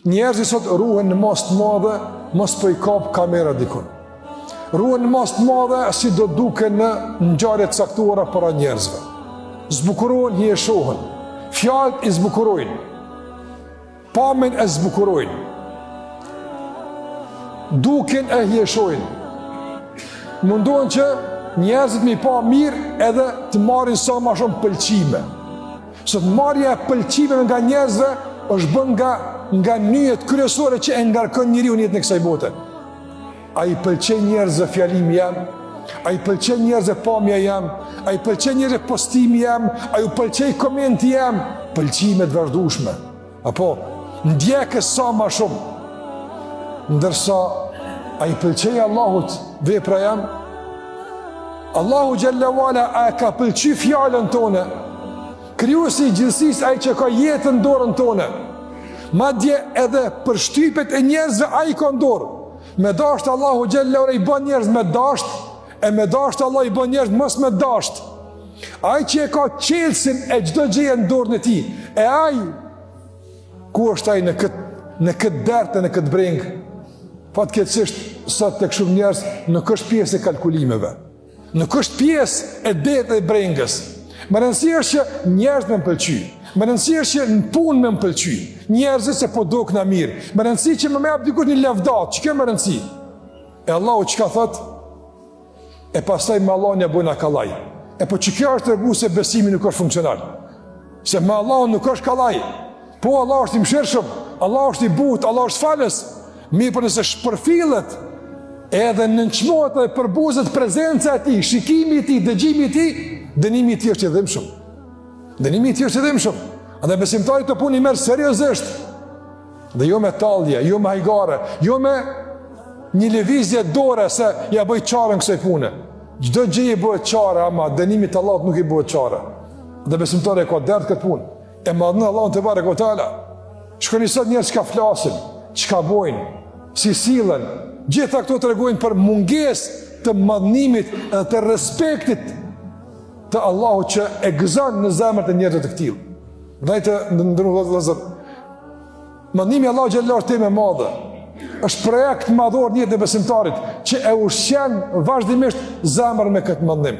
Njerëzit sot ruhen në mas të madhe, mos po i kap kamera dikun. Ruhen në mas të madhe si do duke në ngjarje të caktuara para njerëzve. Zbukurohen, hieshohen. Fjalët i zbukurojnë. Pamjen e zbukurojnë. Duken e hieshojnë. Mundohen që njerëzit me i pa mirë edhe të marrin sa më shumë pëlqime. Sot marrja e pëlqimeve nga njerëzve është bën nga nyjet kryesore që e ngarkon njeriu në jetën e kësaj bote. A i pëlqen njerëzve fjalimi jam, a i pëlqen njerëzve pamja jam, a i pëlqen njerëzve postimi jam, a ju pëlqen komenti jam, pëlqime të vazhdueshme. Apo ndjekës sa më shumë. Ndërsa a i pëlqen Allahut vepra jam, Allahu xhallahu ala a ka pëlqy fjalën tonë, krijuesi i gjithësisë, ai që ka jetën në dorën tonë. Madje edhe për shtypet e njerëzve ai ka në dorë. Me dashtë Allahu xhallahu ala i bën njerëz me dashtë, e me dashtë Allah i bën njerëz mos me dashtë. Ai që e ka qelsin e çdo gjëje në dorën e tij, e ai ku është ai në këtë dertë, në këtë brengë? Fatkeqësisht sot tek shumë njerëz nuk është pjesë e kalkulimeve. Nuk është pjesë e detë e brengës. Më rëndësi është që njerëz me më pëlqy. Më rëndësi është që në punë me më pëlqy. Njerëzit se po dok na mirë. Më rëndësi që më jap dikush një lavdat. Ç'ka më rëndësi? E Allahu çka thot? E pastaj me Allahun ja bën akallaj. E po ç'kjo është treguese besimi nuk është funksional. Se me Allahun nuk është kallaj. Po Allah është i mëshirshëm, Allah është i butë, Allah është falës. Mirë për nëse shpërfillet edhe nënçmohet dhe përbuzet prezenca e tij, shikimi i tij, dëgjimi i tij, dënimi i tij është i dhimbshëm. Dënimi i tij është i dhimbshëm. Andaj besimtari të punë i merr seriozisht. Dhe jo me tallje, jo me hajgare, jo me një lëvizje dore se ja bëj çarën kësaj pune. Çdo gjë i bëhet çare, ama dënimi i Allahut nuk i bëhet çare. Dhe besimtari ka dert këtë punë. E madhnë Allahun te barekuhu teala. Shkoni sot njerëz që flasin, çka bojnë, si sillen, gjitha këto tregojnë për mungesë të madhnimit dhe të respektit të Allahut që e gëzon në zemrat e njerëzve të tillë. Vëllai ndërruar vëllazër, madhnimi i Allahut xhallahu te më madhe. Është projekt madhor në jetën e besimtarit që e ushqen vazhdimisht zemrën me këtë madhnim.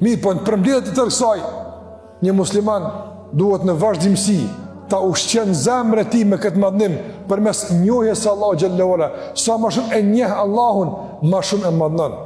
Mirë, po në përmbledhje të tërë kësaj, një musliman duhet në vazhdimsi ta ushqen zemrën e tij me këtë madhnim përmes njohjes së Allahut xhallahu ala. Sa më shumë e njeh Allahun, më shumë e madhnon.